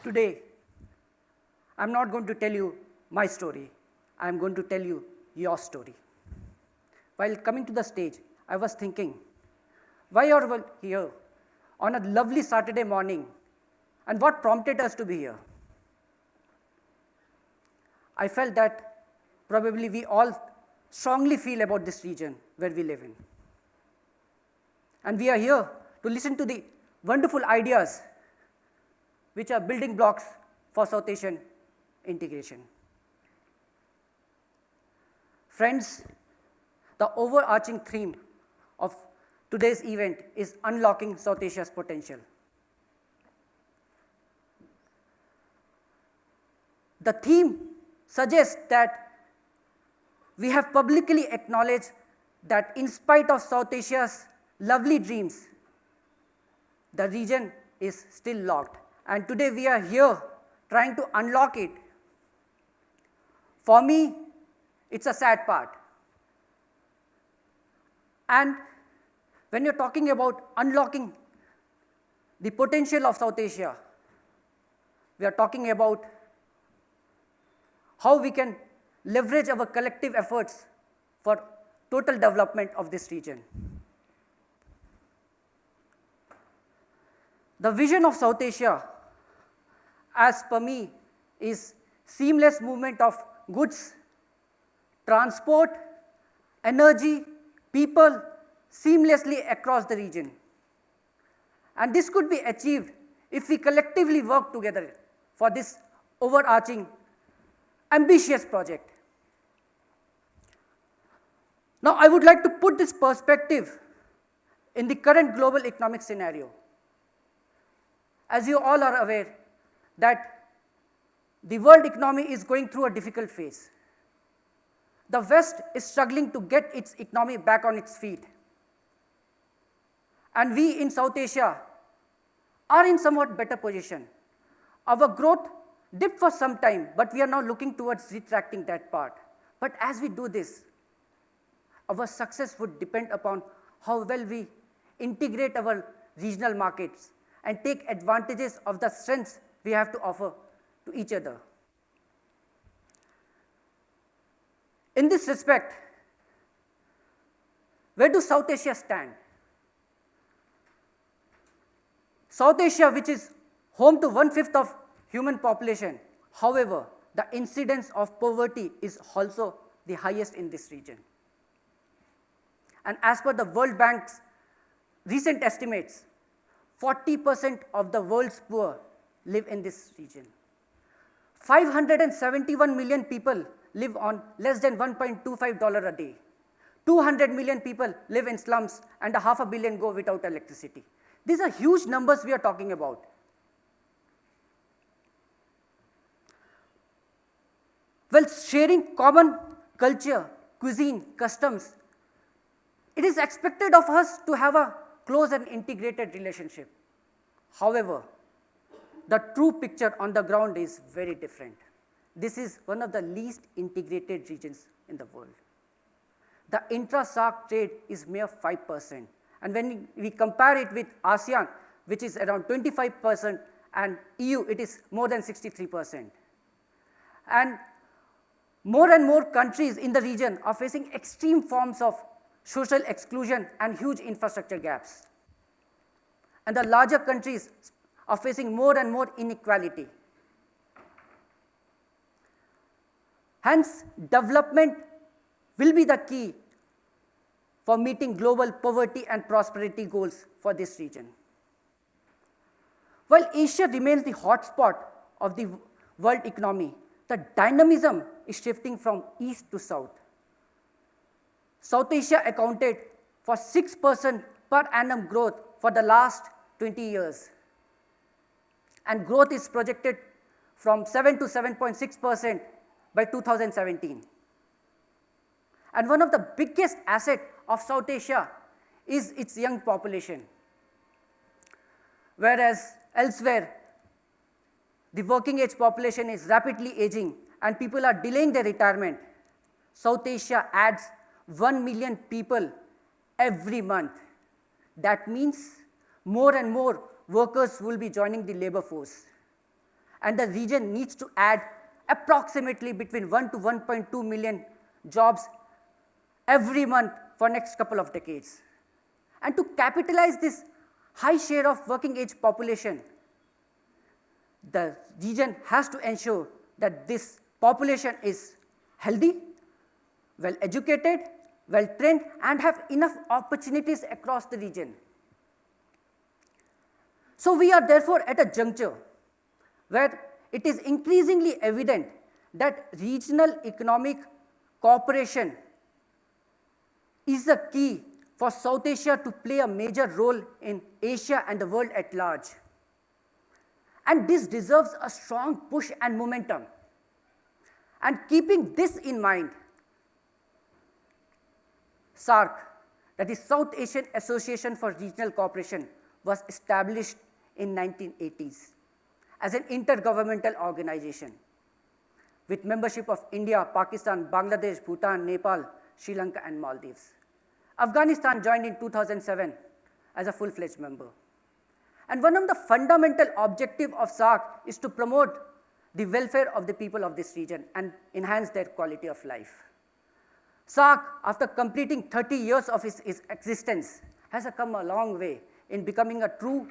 Today, I'm not going to tell you my story. I'm going to tell you your story. While coming to the stage, I was thinking, why are we here on a lovely Saturday morning, and what prompted us to be here? I felt that probably we all strongly feel about this region where we live in. And we are here to listen to the wonderful ideas which are building blocks for South Asian integration. Friends, the overarching theme of today's event is unlocking South Asia's potential. The theme suggests that we have publicly acknowledged that in spite of South Asia's lovely dreams, the region is still locked. And today we are here trying to unlock it. For me, it's a sad part. And when you're talking about unlocking the potential of South Asia, we are talking about how we can leverage our collective efforts for total development of this region. The vision of South Asia, as per me, is seamless movement of goods, transport, energy, people seamlessly across the region. And this could be achieved if we collectively work together for this overarching, ambitious project. Now, I would like to put this perspective in the current global economic scenario. As you all are aware that the world economy is going through a difficult phase. The West is struggling to get its economy back on its feet. And we in South Asia are in somewhat better position. Our growth dipped for some time, but we are now looking towards retracting that part. But as we do this, our success would depend upon how well we integrate our regional markets and take advantages of the strengths we have to offer to each other. In this respect, where do South Asia stand? South Asia, which is home to 1/5 of human population, however, the incidence of poverty is also the highest in this region. And as per the World Bank's recent estimates, 40% of the world's poor live in this region. 571 million people live on less than $1.25 a day. 200 million people live in slums, and 500 million go without electricity. These are huge numbers we are talking about. Well, sharing common culture, cuisine, customs, it is expected of us to have a close and integrated relationship. However, the true picture on the ground is very different. This is one of the least integrated regions in the world. The intra-SAARC trade is mere 5%. And when we compare it with ASEAN, which is around 25%, and EU, it is more than 63%. And more countries in the region are facing extreme forms of social exclusion and huge infrastructure gaps. And the larger countries are facing more and more inequality. Hence, development will be the key for meeting global poverty and prosperity goals for this region. While Asia remains the hotspot of the world economy, the dynamism is shifting from east to south. South Asia accounted for 6% per annum growth for the last 20 years. And growth is projected from 7 to 7.6% by 2017. And one of the biggest assets of South Asia is its young population. Whereas elsewhere, the working age population is rapidly aging and people are delaying their retirement, South Asia adds 1 million people every month. That means more and more workers will be joining the labor force. and the region needs to add approximately between 1 to 1.2 million jobs every month for next couple of decades. And to capitalize this high share of working age population, the region has to ensure that this population is healthy, well educated, well trained, and have enough opportunities across the region. So we are therefore at a juncture where it is increasingly evident that regional economic cooperation is the key for South Asia to play a major role in Asia and the world at large. And this deserves a strong push and momentum. And keeping this in mind, SAARC, that is South Asian Association for Regional Cooperation, was established in 1980s as an intergovernmental organization with membership of India, Pakistan, Bangladesh, Bhutan, Nepal, Sri Lanka, and Maldives. Afghanistan joined in 2007 as a full-fledged member. And one of the fundamental objectives of SAARC is to promote the welfare of the people of this region and enhance their quality of life. SAARC, after completing 30 years of its existence, has come a long way in becoming a true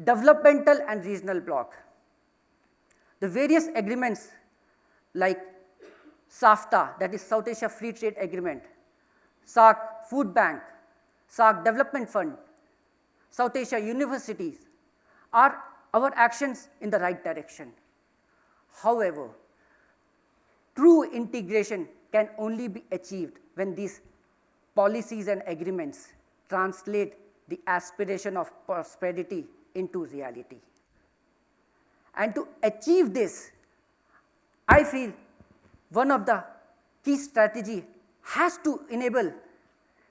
developmental and regional bloc. The various agreements like SAFTA, that is South Asia Free Trade Agreement, SAARC Food Bank, SAARC Development Fund, South Asia Universities, are our actions in the right direction. However, true integration can only be achieved when these policies and agreements translate the aspiration of prosperity into reality. And to achieve this, I feel one of the key strategies has to enable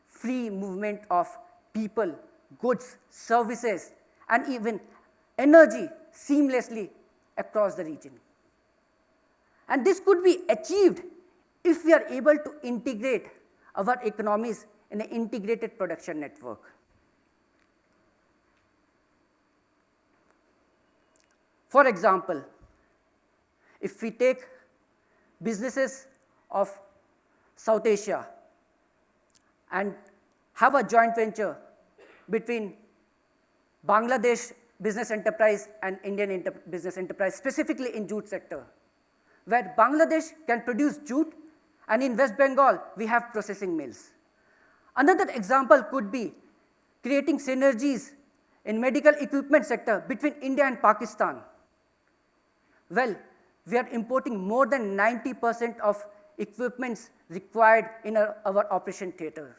free movement of people, goods, services, and even energy seamlessly across the region. And this could be achieved if we are able to integrate our economies in an integrated production network. For example, if we take businesses of South Asia and have a joint venture between Bangladesh business enterprise and Indian business enterprise, specifically in jute sector, where Bangladesh can produce jute, and in West Bengal, we have processing mills. Another example could be creating synergies in medical equipment sector between India and Pakistan. Well, we are importing more than 90% of equipments required in our operation theater.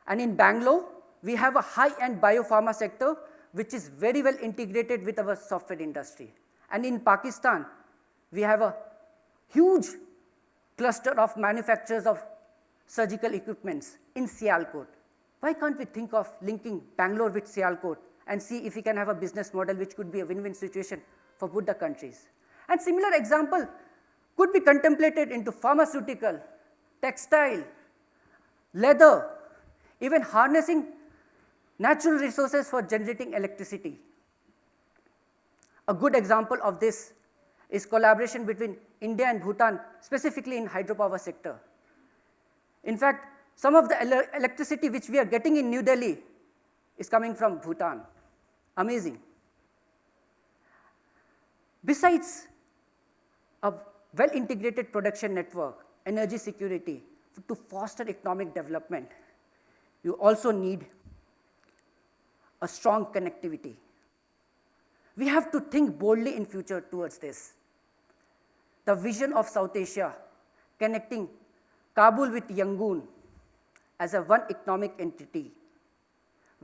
And in Bangalore, we have a high-end biopharma sector which is very well integrated with our software industry. And in Pakistan, we have a huge cluster of manufacturers of surgical equipments in Sialkot. Why can't we think of linking Bangalore with Sialkot and see if we can have a business model which could be a win-win situation for both the countries? And similar example could be contemplated into pharmaceutical, textile, leather, even harnessing natural resources for generating electricity. A good example of this is collaboration between India and Bhutan, specifically in hydropower sector. In fact, some of the electricity which we are getting in New Delhi is coming from Bhutan. Amazing. Besides a well-integrated production network, energy security, to foster economic development, you also need a strong connectivity. We have to think boldly in future towards this. The vision of South Asia, connecting Kabul with Yangon as a one economic entity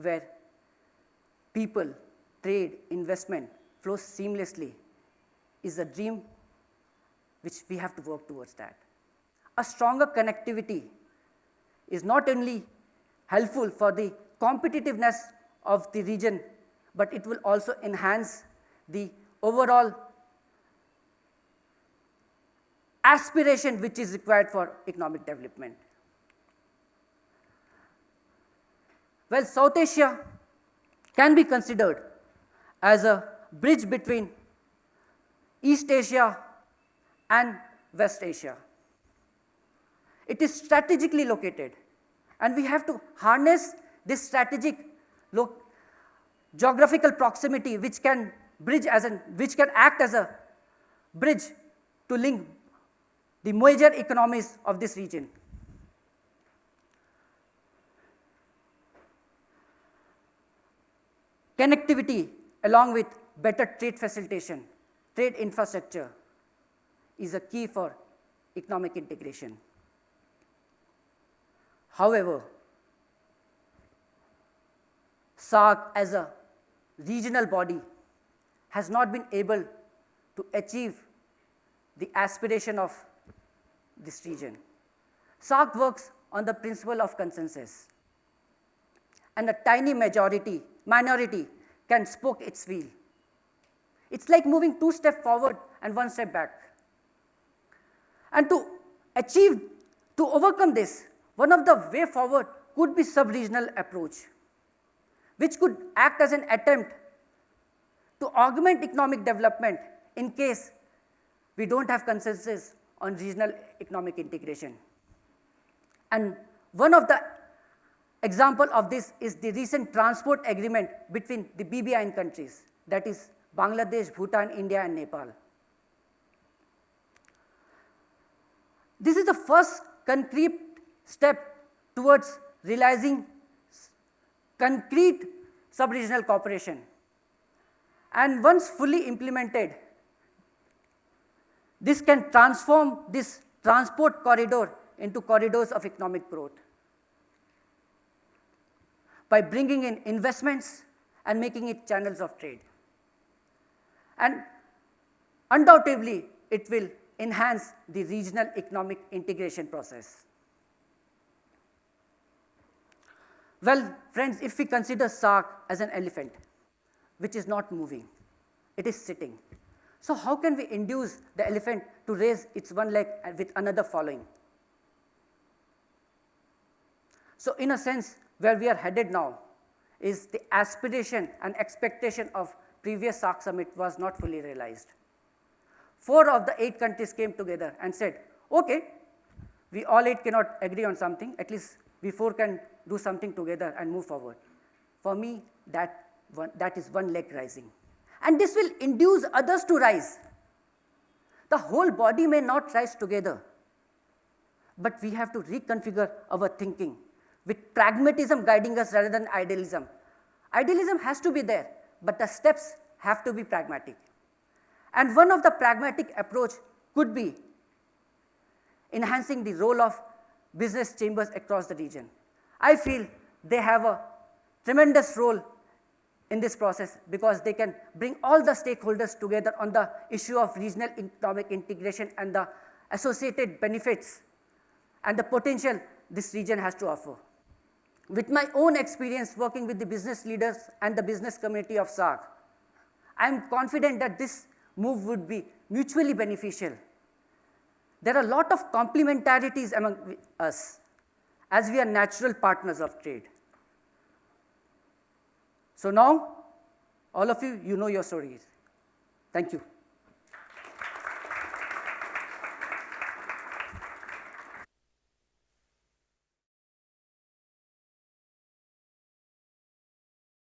where people, trade, investment flows seamlessly is a dream which we have to work towards that. A stronger connectivity is not only helpful for the competitiveness of the region, but it will also enhance the overall aspiration which is required for economic development. Well, South Asia can be considered as a bridge between East Asia, and West Asia. It is strategically located, and we have to harness this strategic geographical proximity which can act as a bridge to link the major economies of this region. Connectivity along with better trade facilitation, trade infrastructure is a key for economic integration. However, SAARC as a regional body has not been able to achieve the aspiration of this region. SAARC works on the principle of consensus, and a tiny minority can spoke its wheel. It's like moving 2 steps forward and 1 step back. And to overcome this, one of the way forward could be sub-regional approach, which could act as an attempt to augment economic development in case we don't have consensus on regional economic integration. And one of the example of this is the recent transport agreement between the BBIN countries, that is Bangladesh, Bhutan, India, and Nepal. This is the first concrete step towards realizing concrete sub-regional cooperation. And once fully implemented, this can transform this transport corridor into corridors of economic growth by bringing in investments and making it channels of trade. And undoubtedly, it will enhance the regional economic integration process. Well, friends, if we consider SAARC as an elephant, which is not moving, it is sitting. So how can we induce the elephant to raise its one leg with another following? So in a sense, where we are headed now is the aspiration and expectation of previous SAARC summit was not fully realized. 4 of the 8 countries came together and said, okay, we all 8 cannot agree on something, at least we 4 can do something together and move forward. For me, that is one leg rising. And this will induce others to rise. The whole body may not rise together, but we have to reconfigure our thinking with pragmatism guiding us rather than idealism. Idealism has to be there, but the steps have to be pragmatic. And one of the pragmatic approach could be enhancing the role of business chambers across the region. I feel they have a tremendous role in this process because they can bring all the stakeholders together on the issue of regional economic integration and the associated benefits and the potential this region has to offer. With my own experience working with the business leaders and the business community of SAARC, I am confident that this move would be mutually beneficial. There are a lot of complementarities among us as we are natural partners of trade. So now, all of you, you know your stories. Thank you.